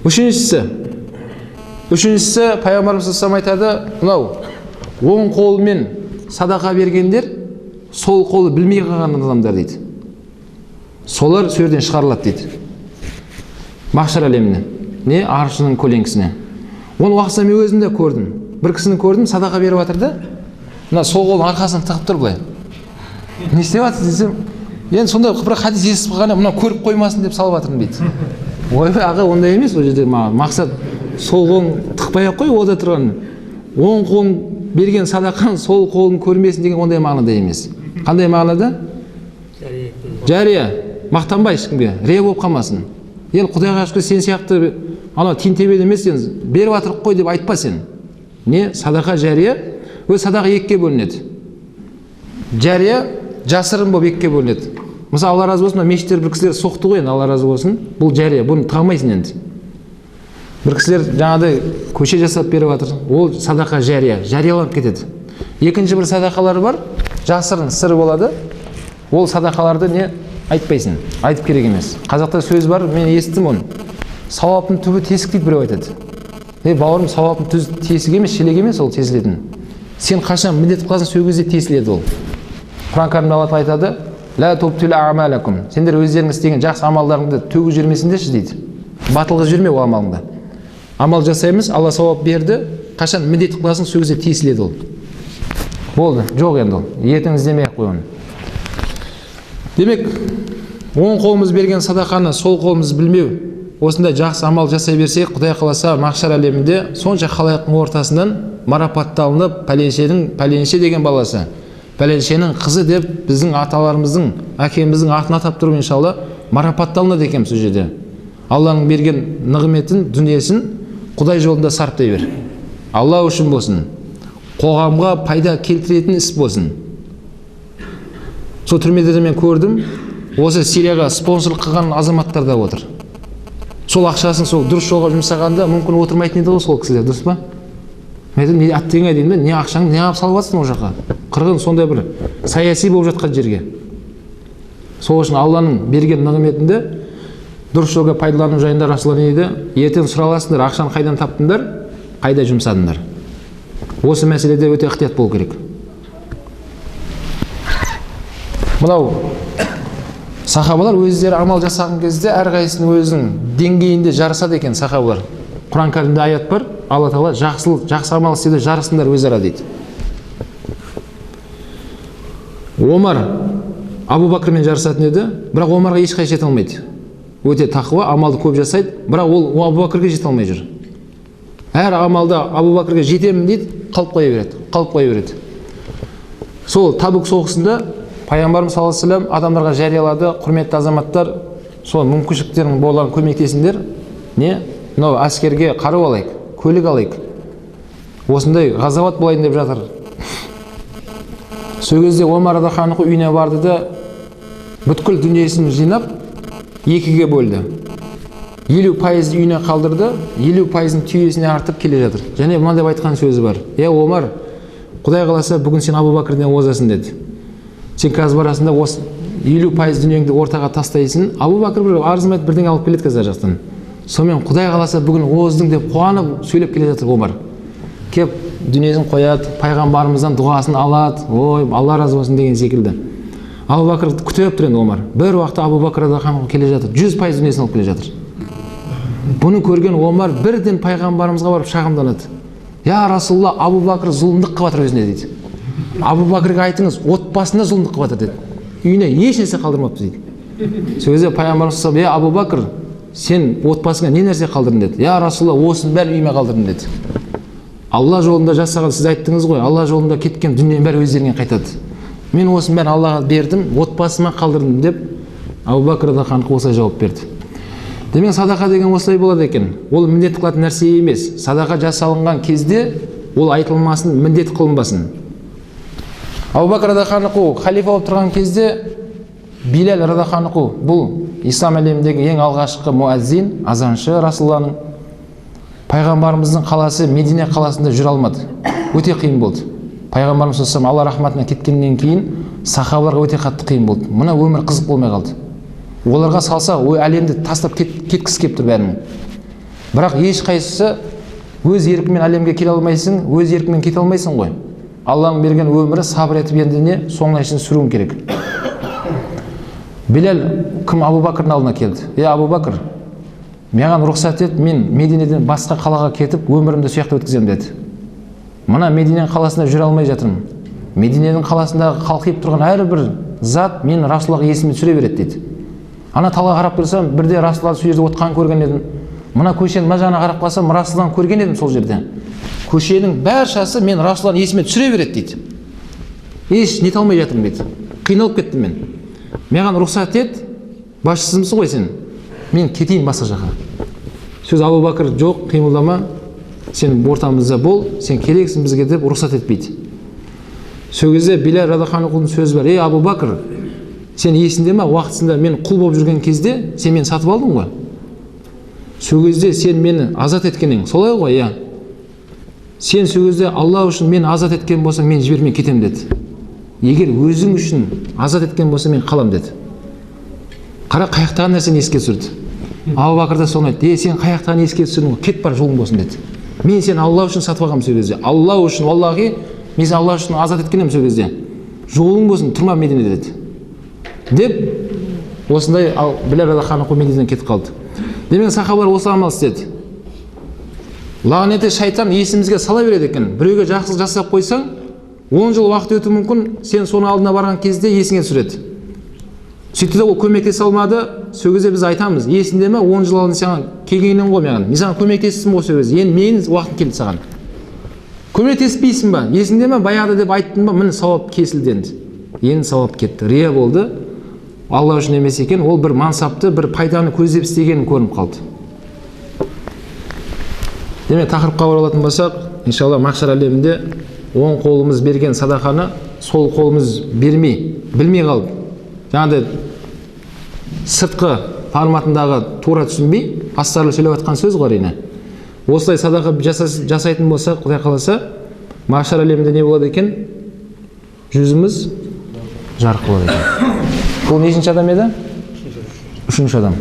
Үшіншісі пайғамбарымыз саллаллаху алейхи айтады, мынау оң қолымен садақа бергендер сол қолы білмей қалған адамдар дейді. Солар сол жерден шығарылады дейді. Махшар әлеміне, не аршының көлеңкесіне. Оны уақытта мен өзім де көрдім. Бір кісіні көрдім, садақа беріп жатыр да, мына сол қолын арқасынан тығып тұр былай. Не істеп жатсыз десем, енді сонда бір хадис естіп қалғанда мына көріп қоймасын деп салып жатырмын дейді. Ойбай аға, ондай емес, ол жерде мақсат сол қолын тықпай-ақ қой, ода тұрған. Оң қолын берген садақаның сол қолын көрмесін деген ондай мағынада емес. Қандай мағынада? Жария, мақтанбай ешкімге, рия болып қалмасын. Енді Құдайға шүкір сен сияқты ана тентебед емес, сен беріп жатырық қой деп айтпа сен. Не? Садақа жария, өз садақа екіге бөлінеді. Жария жасырын болып екіге бөлінеді. Мысалы, Алла разы болсын, мешіттер бір кісілер соқты ғой, Алла разы болсын. Бұл жария, бұны тығамайсың енді. Бір кісілер жаңағыдай көше жасап беріп жатыр. Ол садақа жария, жарияланып кетеді. Екінші бір садақалар бар, жасырын, сыры болады. Ол садақаларды не айтпайсың, айтып керек емес. Қазақта сөз бар, мен естідім оны. Сауаптың түбі тесік дейді біреу айтады. Бауырым, сауаптың тесік емес, шелек емес, ол тесілетін. Сен қашан міндет қыласың, сол кезде тесіледі ол. Құран кәрімде Алла айтады, «Ла тубтилу аъмалакум». Сендер өздеріңіз істеген жақсы амалдарыңды төгіп жүрмесіңдерші дейді. Батылға жүрме ол амалыңда. Амал жасаймыз, Алла сауап берді, қашан міндет қыласың, сол кезде тесіледі ол. Болды, жоқ енді ол. Ертең іздемей-ақ қой оны. Демек, оң қолымыз берген садақаны сол қолымыз білмеу, осындай жақсы амал жасай берсек, Құдай қаласа махшар әлемінде сонша халайықтың ортасынан марапатталынып, пәленше деген баласы, пәленшенің қызы деп біздің аталарымыздың, әкеміздің атын атап тұрып иншалла марапатталынады екенбіз сол жерде. Алланың берген нығметін, дүниесін Құдай жолында сарптай бер. Алла үшін болсын, қоғамға пайда келтіретін іс болсын. Сол түрмеде мен көрдім, осы Сирияға спонсорлық қылған азаматтар да отыр. Сол ақшасын сол дұрыс жолға жұмсағанда мүмкін отырмайтын еді ғой сол кісілер, дұрыс па? Мен айтамын, не аттеңе деймін бе, не ақшаңды не алып салып жатсың ол жаққа? Қырғын сондай бір саяси болып жатқан жерге. Сол үшін Алланың берген нығметінде дұрыс жолға пайдалану жайында Расулалла не дейді? Ертең сұраласыңдар, ақшаны қайдан таптыңдар, қайда жұмсадыңдар? Осы мәселеде өте ықтият болу керек. Мынау сахабалар өздері амал жасаған кезде әрқайсының өзінің деңгейінде жарысады екен сахабалар. Құран кәрімде аят бар, Алла Тағала жақсы амал істеуде жарысыңдар өзара дейді. Омар Абу Бәкірмен жарысатын еді, бірақ Омарға ешқай жете алмайды. Өте тақуа, амалды көп жасайды, бірақ ол Абу Бәкірге жете алмай жүр. Әр амалда Абу Бәкірге жетемін дейді, қалып қоя береді. Сол Табук соғысында Пайғамбарымыз саллаллаху алейхи ва саллям адамдарға жариялады, құрметті азаматтар, сол мүмкіншіліктерің болған көмектесіңдер. Не? Мынау әскерге қару алайық, көлік алайық. Осындай ғазауат болайын деп жатыр. Сол кезде Омар радхияну анху үйіне барды да бүткіл дүниесін жинап екіге бөлді. 50% үйіне қалдырды, 50% түйесіне артып келе жатыр. Және мынандай айтқан сөзі бар. Омар, Құдай қаласа бүгін сен Абу Бәкірден озасың деді. Сен қазір барасында осы 50% дүниеңді ортаға тастайсың. Абу Бәкір бір арзымайды бірдеңе алып келеді қазір жақтан. Сонымен Құдай қаласа бүгін оздың деп қуанып сөйлеп келе жатыр Омар. Кеп дүниесін қояды, пайғамбарымыздан дұғасын алады. Ой, Алла разы болсын деген секілді. Абу Бәкір күтіп тұр енді Омар. Бір уақытта Абу Бәкір радхияну келе жатыр. 100% дүниесін алып келе жатыр. Бұны көрген Омар бірден пайғамбарымызға барып шағымданады. Я Расулалла, Абу Бәкір зұлымдық қылып жатыр өзіне дейді. Абу Бәкірге айтыңыз, отбасында зұлымдық қылып жатыр деді. Үйіне еш нәрсе қалдырмапты дейді. Сөзі пайғамбарымыз саллаллаху алейхи ва саллям, Абу Бәкір, сен отбасыңа не нәрсе қалдырдың деді. Я Расулалла, осының бәрін үйіме қалдырдым деді. Алла жолында жасаған, сіз айттыңыз ғой, Алла жолында кеткен дүниенің бәрі өздеріңе қайтады. Мен осының бәрін Аллаға бердім, отбасыма қалдырдым деп Абу Бәкір радхияну анху осылай жауап берді. Демек садақа деген осылай болады екен. Ол міндет қылатын нәрсе емес. Садақа жасалынған кезде ол айтылмасын, міндет қылынбасын. Абу Бәкір радхияну анху халифа болып тұрған кезде Билал радхияну анху бұл ислам әлеміндегі ең алғашқы муаззин, азаншы Расулалланың. Пайғамбарымыздың қаласы Медине қаласында жүре алмады. Өте қиын болды. Пайғамбарымыз саллаллаху алейхи ва саллям Алла рахматына кеткеннен кейін сахабаларға өте қатты қиын болды. Мына өмір қызық болмай қалды. Оларға салса, ой әлемді тастап кеткісі кеп тұр бәрінің. Бірақ ешқайсысы өз еркімен әлемге келе алмайсың, өз еркімен кете алмайсың ғой. Алланың берген өмірі сабыр етіп ендіне соңына шейін сүруің керек. Билал кім Абу Бакрдың алдына келді. Абу Бакр, маған рұқсат ет, мен Мединеден басқа қалаға кетіп, өмірімді сояқта өткіземін деді. Мына Мединенің қаласында жүре алмай жатырмын. Мединенің қаласындағы қалқиып тұрған әрбір зат мен Расулаллаға есіме түсіре береді дейді. Ана талға қарап тұрсам, бірде Расулалланы сол жерде отқан көрген едім. Мына көшенің мына жағына қарап қалсам, Расулалланы көрген едім сол жерде. Көшенің баршасы мен Расулалланы есіме түсіре береді дейді. Еш нете алмай жатырмын дейді. Қиналып кеттім мен. Маған рұқсат ет, басшысымсың ғой сен. Мен кетейін басқа жаққа. Сөз Абу Бакр, жоқ, қимылдама. Сен ортамызда бол, сен керексің бізге деп рұқсат етпейді. Сол кезде Билал радиаллаху анхудың сөзі бар. Абу Бакр, сен есіңде ме, уақытысында мен құл болып жүрген кезде сен мені сатып алдың ғой. Сол кезде сен мені азат еткенің, солай ғой, Сен сол кезде Алла үшін мені азат еткен болсаң, мен жібермей кетем деді. Егер өзің үшін азат еткен болса, мен қалам деді. Қара, қаяқтаған нәрсені еске түсірді. Абу Бакр да соны айтты. Сен қаяқтаған еске түсірдің ғой, кет бар, жолың болсын деді. Мен сені Алла үшін сатып алғам сол кезде. Алла үшін, Аллахи, мен сені Алла үшін азат еткенем сол кезде. Жолың болсын, тұрма Мединеде деді. Деп, осындай Билал радиаллаху анху Мединеден кетіп қалды. Демек сахабалар осы амал істеді. Лағнеті шайтан есімізге сала береді екен. Біреуге жақсылық жасап қойсаң, 10 жыл уақыт өтуі мүмкін, сен соны алдына барған кезде есіңе түсіреді. Сөйтті де ол көмектесе алмады, сол кезде біз айтамыз, есіңде ме, 10 жыл алдын саған келгеннен ғой маған. Мен саған көмектестім ғой сол кезде. Енді менің уақытым келді саған. Көмектеспейсің ба? Есіңде ме, баяғыда деп айттың ба? Міне сауап кесілді енді. Енді сауап кетті. Рия болды. Алла үшін емес екен, ол бір мансапты, бір пайданы көздеп істегенін көрініп қалды. Демек тақырыпқа оралатын болсақ, иншалла махшар әлемінде оң қолымыз берген садақаны сол қолымыз бермей, білмей қалып, жаңағыдай сыртқы форматындағы тура түсінбей, астарлы сөйлеп жатқан сөз ғой әрине. Осылай садақа жасайтын болсақ, Құдай қаласа, махшар әлемінде не болады екен? Жүзіміз жарық болады екен. Бұл нешінші адам еді? Үшінші адам.